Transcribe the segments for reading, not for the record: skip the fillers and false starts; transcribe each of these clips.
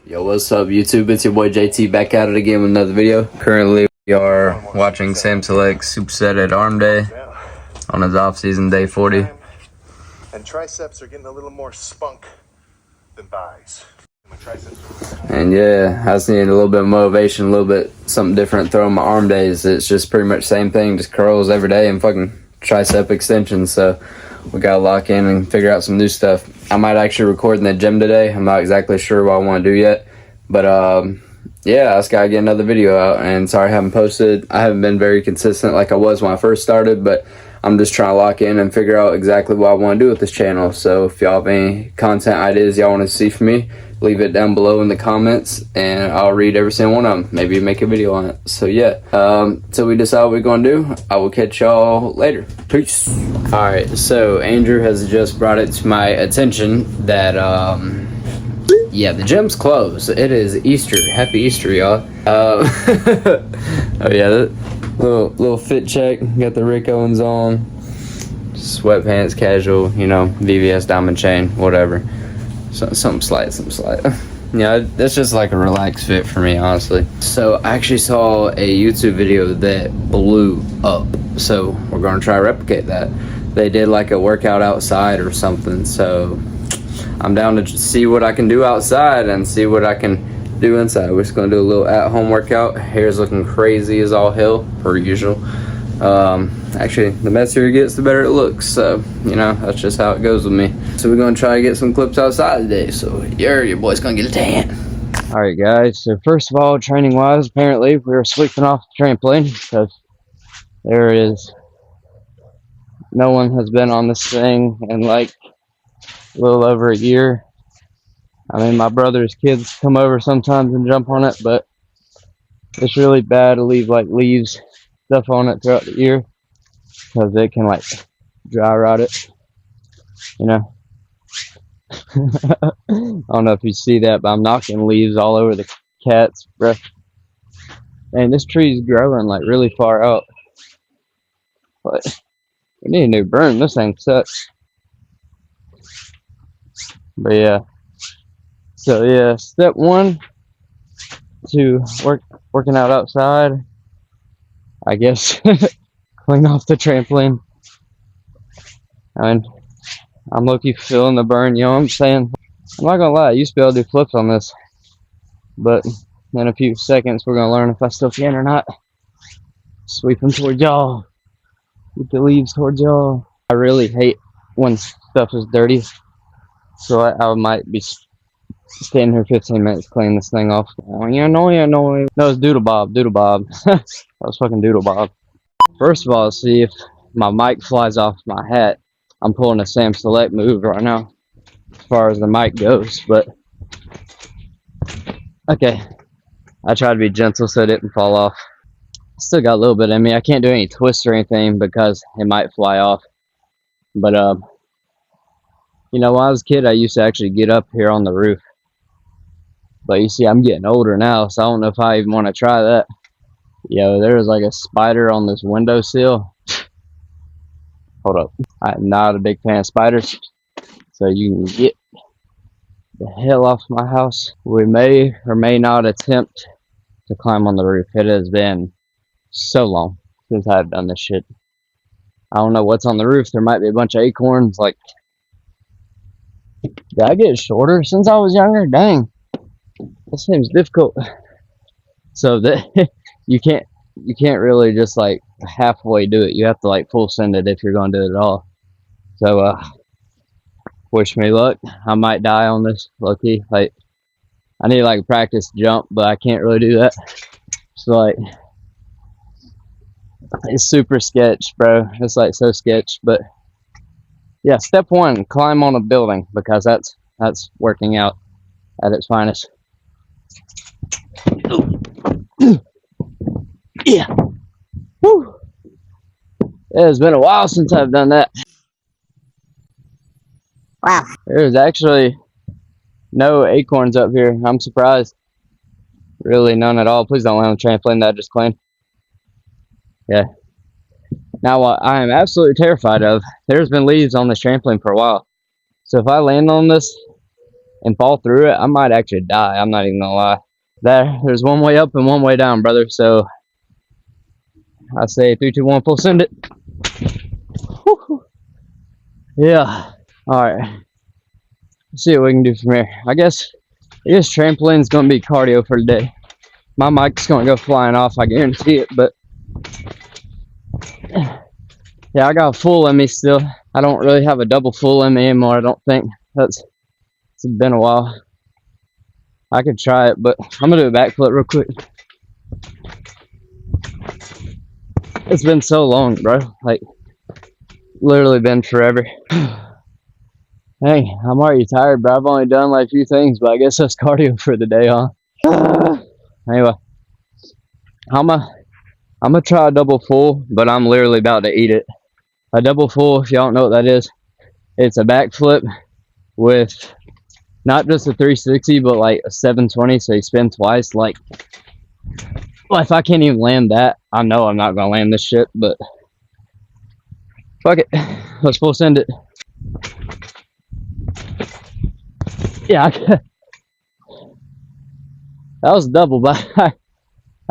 Yo, what's up, YouTube? It's your boy JT back at it again with another video. Currently, we are watching Sam Select Superset at Arm Day on his off-season day 40. And triceps are getting a little more spunk than thighs. And yeah, I just need a little bit of motivation, a little bit something different throwing my arm days. It's just pretty much the same thing, just curls every day and fucking tricep extensions. So we gotta lock in and figure out some new stuff. I might actually record in the gym today. I'm not exactly sure what I want to do yet, but yeah, I just gotta get another video out. And sorry I haven't posted. I haven't been very consistent like I was when I first started, but I'm just trying to lock in and figure out exactly what I want to do with this channel. So if y'all have any content ideas y'all want to see from me, leave it down below in the comments and I'll read every single one of them. Maybe make a video on it. So yeah, till we decide what we're gonna do, I will catch y'all later. Peace. All right, so Andrew has just brought it to my attention that yeah, the gym's closed. It is Easter. Happy Easter, y'all. Oh yeah, little fit check. Got the Rick Owens on, sweatpants, casual, you know, VVS diamond chain, whatever. So, something slight. Yeah, that's just like a relaxed fit for me, honestly. So I actually saw a YouTube video that blew up. So we're gonna try to replicate that. They did like a workout outside or something. So I'm down to see what I can do outside and see what I can do inside. We're just gonna do a little at-home workout. Hair's looking crazy as all hell, per usual. Actually, the messier it gets, the better it looks. So, you know, that's just how it goes with me. So we're gonna try to get some clips outside today. So yeah, your boy's gonna get a tan. All right, guys. So first of all, training-wise, apparently we were sweeping off the trampoline because there is no one has been on this thing in like a little over a year. I mean, my brother's kids come over sometimes and jump on it, but it's really bad to leave like leaves, stuff on it throughout the year because it can like dry rot it, you know. I don't know if you see that, but I'm knocking leaves all over the cats, bro. And this tree's growing like really far out, but we need a new broom. This thing sucks. But yeah, so yeah, step one to working out outside, I guess. Clean off the trampoline. I mean, I'm low-key feeling the burn, you know what I'm saying? I'm not gonna lie, I used to be able to do flips on this, but in a few seconds we're gonna learn if I still can or not. Sweep them toward y'all. Sweep the leaves towards y'all. I really hate when stuff is dirty, so I might be standing here 15 minutes cleaning this thing off. Oh, yeah, no. No, it's Doodle Bob. That was fucking Doodle Bob. First of all, see if my mic flies off my hat. I'm pulling a Sam Select move right now as far as the mic goes, but okay. I try to be gentle so it didn't fall off. Still got a little bit in me. I can't do any twists or anything because it might fly off. But you know, when I was a kid, I used to actually get up here on the roof. But you see, I'm getting older now, so I don't know if I even want to try that. Yo, there was like a spider on this windowsill. Hold up. I'm not a big fan of spiders, so you can get the hell off my house. We may or may not attempt to climb on the roof. It has been so long since I've done this shit. I don't know what's on the roof. There might be a bunch of acorns. Like, did I get shorter since I was younger? Dang, this seems difficult. So that you can't really just like halfway do it. You have to like full send it if you're gonna do it at all. So wish me luck. I might die on this, low-key. Like, I need like practice jump, but I can't really do that. So like, it's super sketch, bro. It's like so sketch. But yeah, step one, climb on a building, because that's working out at its finest. Yeah. Woo. It has been a while since I've done that. Wow. There's actually no acorns up here. I'm surprised. Really, none at all. Please don't land on the trampoline that I just cleaned. Yeah. Now, what I am absolutely terrified of, there's been leaves on this trampoline for a while. So if I land on this, and fall through it, I might actually die. I'm not even gonna lie. There's one way up and one way down, brother. So I say 3, 2, 1, full send it. Whew. Yeah. All right. Let's see what we can do from here. I guess trampoline's gonna be cardio for the day. My mic's gonna go flying off, I guarantee it. But yeah, I got a full in me still. I don't really have a double full in me anymore. I don't think it's been a while. I could try it, but I'm gonna do a backflip real quick. It's been so long, bro. Like, literally been forever. Hey, I'm already tired, bro. I've only done like a few things, but I guess that's cardio for the day, huh? Anyway, I'm gonna try a double full, but I'm literally about to eat it. A double full, if y'all don't know what that is, it's a backflip with not just a 360, but like a 720, so you spin twice. Like, well, if I can't even land that, I know I'm not gonna land this shit, but fuck it. Let's full send it. Yeah, that was double, but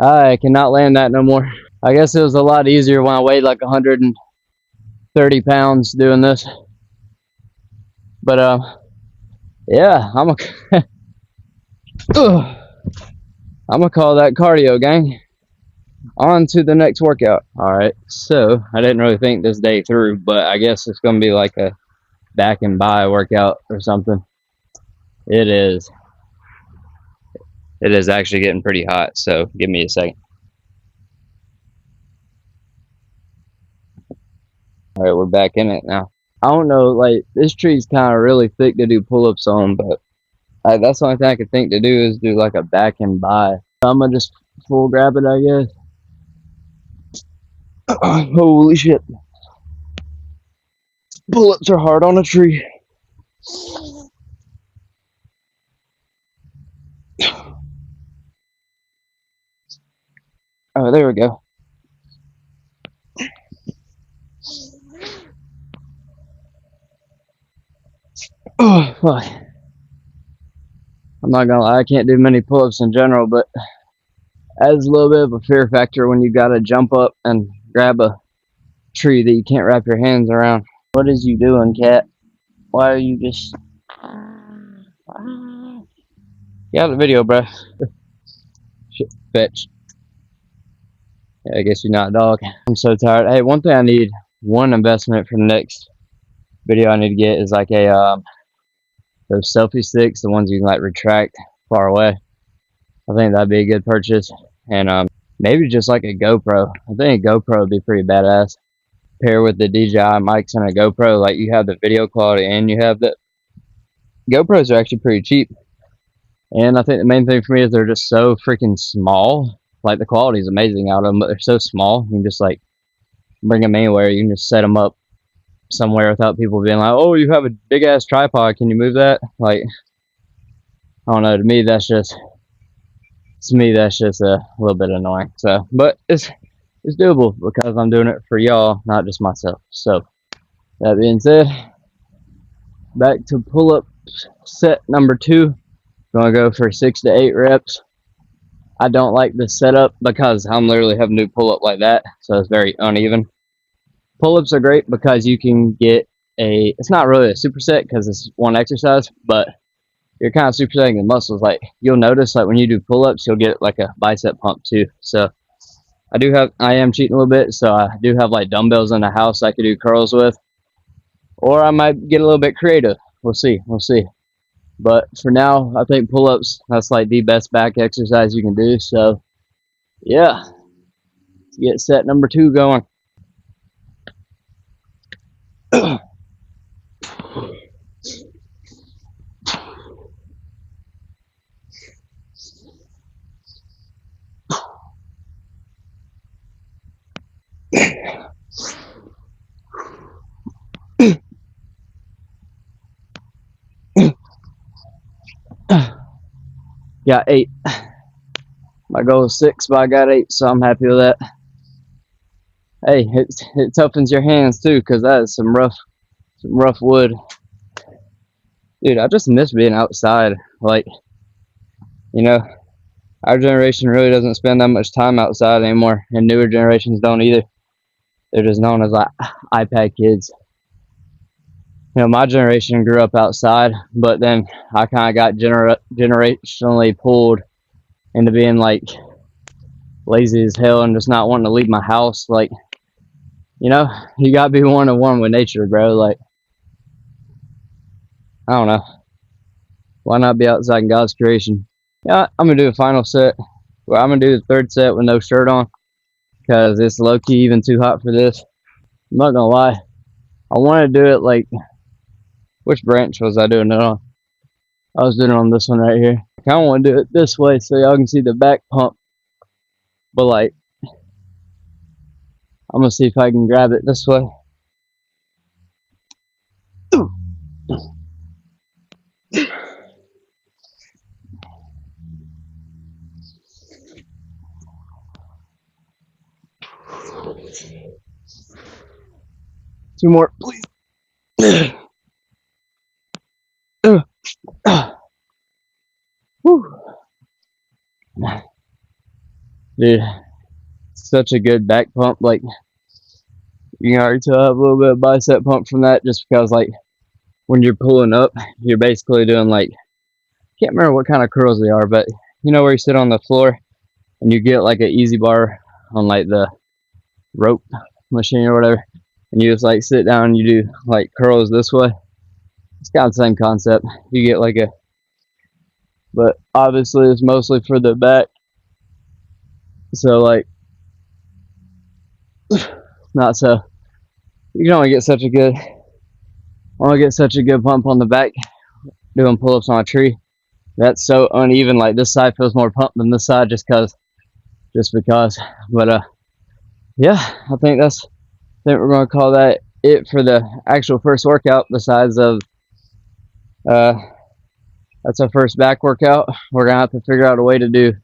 I cannot land that no more. I guess it was a lot easier when I weighed like 130 pounds doing this. But yeah, I'm gonna call that cardio, gang. On to the next workout. All right, so I didn't really think this day through, but I guess it's gonna be like a back and by workout or something. It is actually getting pretty hot, so give me a second. All right, we're back in it now. I don't know, like, this tree's kind of really thick to do pull-ups on, but that's the only thing I could think to do is do like a back and by. So I'm gonna just full grab it, I guess. Holy shit. Pull-ups are hard on a tree. Oh, there we go. Oh, fuck. I'm not gonna lie, I can't do many pull-ups in general, but adds a little bit of a fear factor when you gotta jump up and grab a tree that you can't wrap your hands around. What is you doing, cat? Why are you just... Get out of the video, bro. Shit, fetch. Yeah, I guess you're not a dog. I'm so tired. Hey, one thing I need, one investment for the next video I need to get is like a those selfie sticks, the ones you can like retract far away. I think that'd be a good purchase. And maybe just like a GoPro. I think a GoPro would be pretty badass. Pair with the DJI mics and a GoPro, like you have the video quality and you have the GoPros are actually pretty cheap. And I think the main thing for me is they're just so freaking small. Like the quality is amazing out of them, but they're so small. You can just like bring them anywhere. You can just set them up somewhere without people being like, "Oh, you have a big ass tripod. Can you move that?" Like, I don't know. To me, that's just a little bit annoying. So, but it's doable because I'm doing it for y'all, not just myself. So, that being said, back to pull-up set number 2. Gonna go for 6 to 8 reps. I don't like this setup because I'm literally having to do pull-up like that, so it's very uneven. Pull-ups are great because you can get it's not really a superset because it's one exercise, but you're kind of supersetting the muscles. Like, you'll notice, like, when you do pull-ups, you'll get like a bicep pump too. So I am cheating a little bit, so I do have like dumbbells in the house I could do curls with, or I might get a little bit creative. We'll see. But for now, I think pull-ups, that's like the best back exercise you can do. So yeah, let's get set number 2 going. Got 8. My goal is 6, but I got 8, so I'm happy with that. Hey, it toughens your hands too, because that is some rough wood. Dude, I just miss being outside. Like, you know, our generation really doesn't spend that much time outside anymore, and newer generations don't either. They're just known as like iPad kids. You know, my generation grew up outside, but then I kind of got generationally pulled into being like lazy as hell and just not wanting to leave my house. Like, you know, you gotta be one with nature, bro. Like, I don't know. Why not be outside in God's creation? Yeah, I'm gonna do a final set. Well, I'm gonna do the third set with no shirt on because it's low key even too hot for this. I'm not gonna lie. I want to do it like, which branch was I doing it on? I was doing it on this one right here. I kind of want to do it this way so y'all can see the back pump. But like, I'm gonna see if I can grab it this way. Two more, please. Dude, such a good back pump. Like, you can already tell I have a little bit of bicep pump from that just because, like, when you're pulling up, you're basically doing, like, can't remember what kind of curls they are, but you know where you sit on the floor and you get, like, an easy bar on, like, the rope machine or whatever, and you just, like, sit down and you do, like, curls this way. It's kind of the same concept. You get, like, a, but obviously it's mostly for the back. So, like, not so. You can only get such a good pump on the back doing pull-ups on a tree. That's so uneven. Like, this side feels more pumped than this side just because. But yeah, I think we're gonna call that it for the actual first workout. Besides of that's our first back workout. We're gonna have to figure out a way to do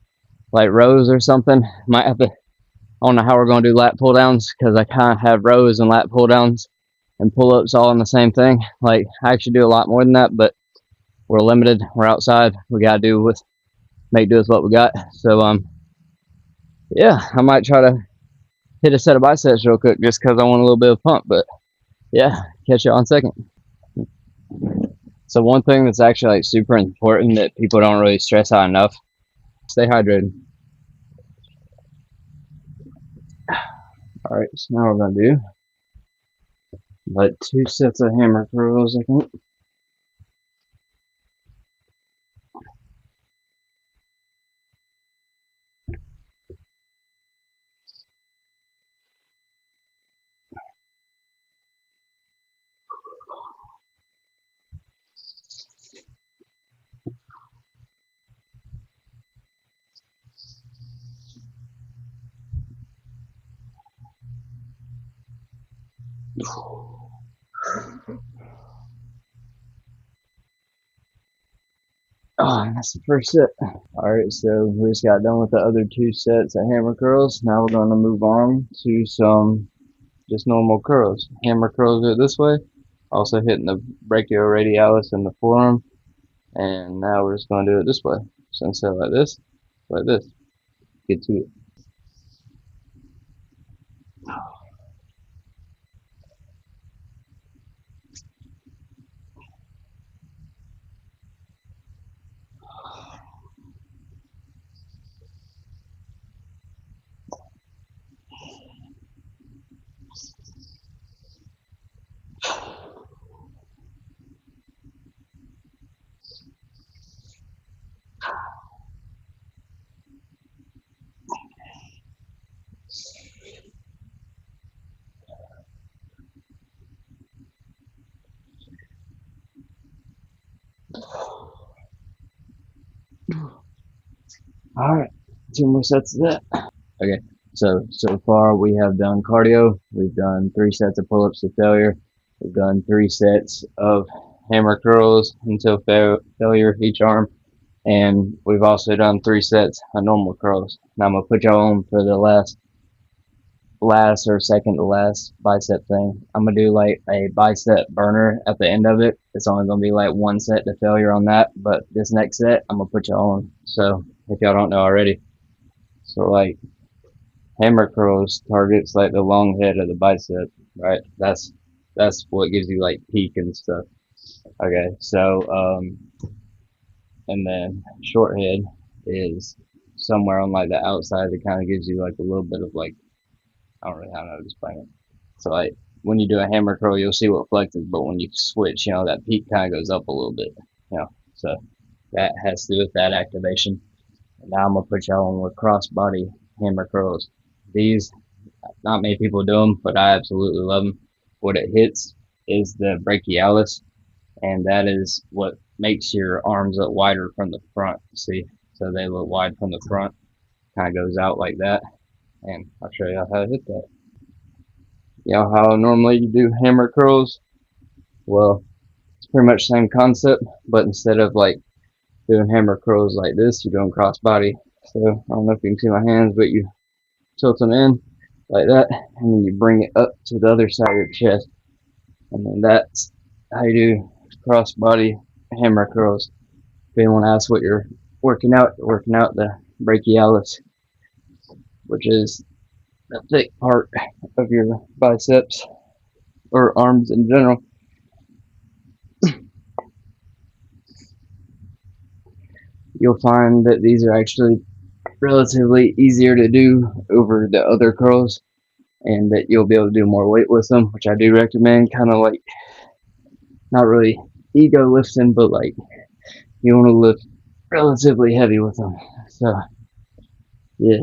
like rows or something. Might have to. I don't know how we're gonna do lat pull downs because I kind of have rows and lat pull downs and pull ups all in the same thing. Like, I actually do a lot more than that, but we're limited. We're outside. We gotta make do with what we got. So yeah, I might try to hit a set of biceps real quick just because I want a little bit of pump. But yeah, catch you on second. So one thing that's actually like super important that people don't really stress out enough: stay hydrated. All right, so now we're gonna do like 2 sets of hammer curls, I think. Oh, that's the first set. Alright, so we just got done with the other 2 sets of hammer curls. Now we're going to move on to some just normal curls. Hammer curls do it this way. Also hitting the brachioradialis in the forearm. And now we're just going to do it this way. So instead of like this, get to it. Alright, 2 more sets of that. Okay, so far we have done cardio. We've done 3 sets of pull-ups to failure. We've done 3 sets of hammer curls until failure each arm. And we've also done 3 sets of normal curls. Now I'm going to put y'all on for the last last or second to last bicep thing. I'm gonna do like a bicep burner at the end of it. It's only gonna be like one set to failure on that, but this next set I'm gonna put y'all on. So if y'all don't know already, so like hammer curls targets like the long head of the bicep, right? That's what gives you like peak and stuff. Okay, so and then short head is somewhere on like the outside that kind of gives you like a little bit of like I don't really know how to explain it. So like when you do a hammer curl, you'll see what flexes, but when you switch, that peak kind of goes up a little bit. So that has to do with that activation. And now I'm gonna put y'all on with cross body hammer curls. These, not many people do them, but I absolutely love them. What it hits is the brachialis, and that is what makes your arms look wider from the front. See, so they look wide from the front, kind of goes out like that. And I'll show you how to hit that. How normally you do hammer curls? Well, it's pretty much the same concept, but instead of like doing hammer curls like this, you're doing cross body. So I don't know if you can see my hands, but you tilt them in like that, and then you bring it up to the other side of your chest, and then that's how you do cross body hammer curls. If anyone asks what you're working out the brachialis, which is the thick part of your biceps or arms in general. You'll find that these are actually relatively easier to do over the other curls, and that you'll be able to do more weight with them, which I do recommend. Kind of like not really ego lifting, but like you want to lift relatively heavy with them. So yeah.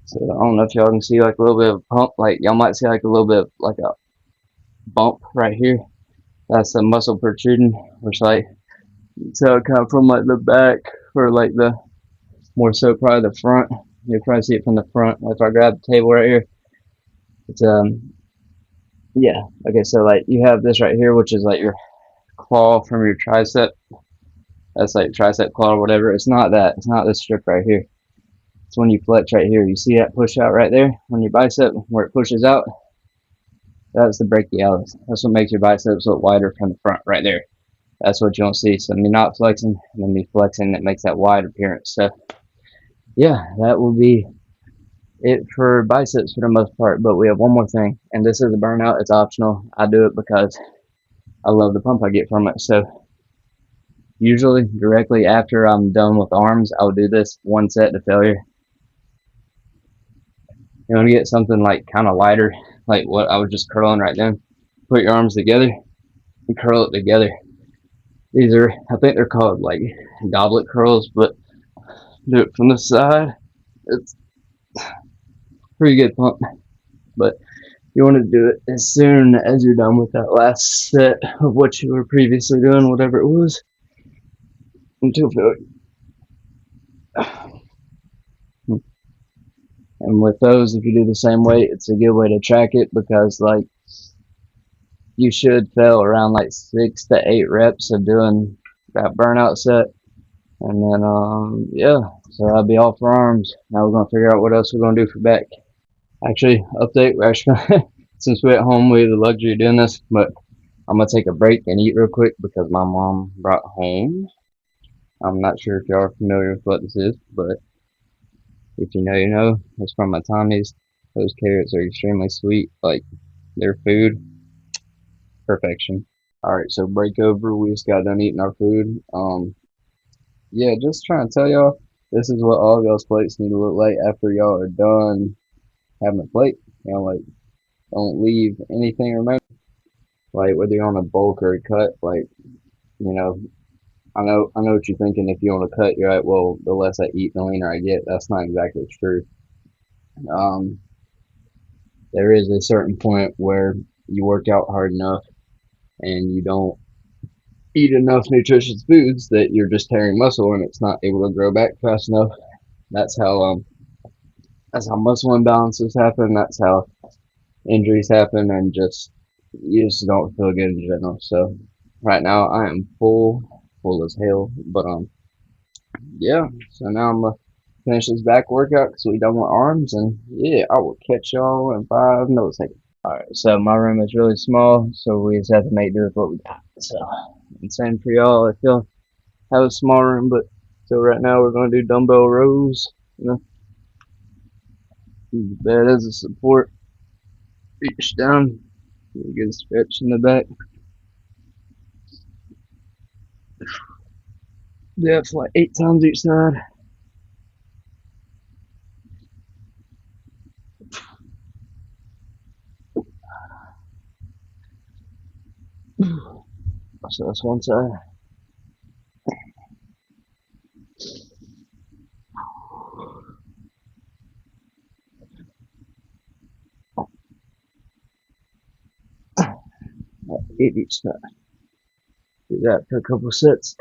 So I don't know if y'all can see like a little bit of a pump. Like y'all might see like a little bit of like a bump right here. That's the muscle protruding, which like so it come from like the back or like the more so probably the front. You'll probably see it from the front. If I grab the table right here, it's yeah. Okay, so like you have this right here, which is like your claw from your tricep. That's like tricep claw or whatever. It's not that. It's not this strip right here. It's when you flex right here. You see that push out right there on your bicep where it pushes out? That's the brachialis. That's what makes your biceps look wider from the front right there. That's what you don't see. So you're not flexing, and then me flexing, it makes that wide appearance. So yeah, that will be it for biceps for the most part. But we have one more thing, and this is a burnout. It's optional. I do it because I love the pump I get from it. So usually directly after I'm done with arms, I'll do this one set to failure. You want to get something like kind of lighter, like what I was just curling right then. Put your arms together and curl it together. These are, I think they're called like goblet curls, but do it from the side. It's pretty good pump, but you want to do it as soon as you're done with that last set of what you were previously doing, whatever it was, until failure. And with those, if you do the same weight, it's a good way to track it because like you should fail around like 6 to 8 reps of doing that burnout set. And then yeah, so that'll be all for arms. Now we're gonna figure out what else we're gonna do for back. Actually, update, we're actually since we're at home we have the luxury of doing this, but I'm gonna take a break and eat real quick because my mom brought home. I'm not sure if y'all are familiar with what this is, but if you know, you know. It's from my Tommy's. Those carrots are extremely sweet. Like, their food, perfection. Alright, so break over. We just got done eating our food. Yeah, just trying to tell y'all, this is what all of y'all's plates need to look like after y'all are done having a plate. Like, don't leave anything remaining. Like, whether you're on a bulk or a cut, like, I know what you're thinking. If you want to cut, you're like, well, the less I eat, the leaner I get. That's not exactly true. There is a certain point where you work out hard enough and you don't eat enough nutritious foods that you're just tearing muscle and it's not able to grow back fast enough. That's how muscle imbalances happen. That's how injuries happen, and you just don't feel good in general. So right now I am full as hell, but yeah. So now I'm gonna finish this back workout because we done with arms, and yeah, I will catch y'all in 5 milliseconds. Alright, so my room is really small, so we just have to make do with what we got. So, and same for y'all if y'all have a small room, but so right now we're going to do dumbbell rows. You know, use the bed as a support. Reach down, get a stretch in the back. Yeah, it's like 8 times each side. So that's one side. Like 8 each side. Do that for a couple sets.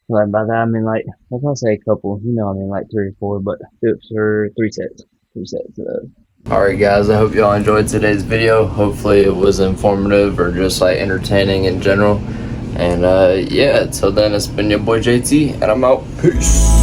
Like by that I mean like if I say a couple, you know I mean like 3 or 4, but do it for 3 sets. 3 sets of those. Alright guys, I hope y'all enjoyed today's video. Hopefully it was informative or just like entertaining in general. And yeah, till then it's been your boy JT and I'm out. Peace.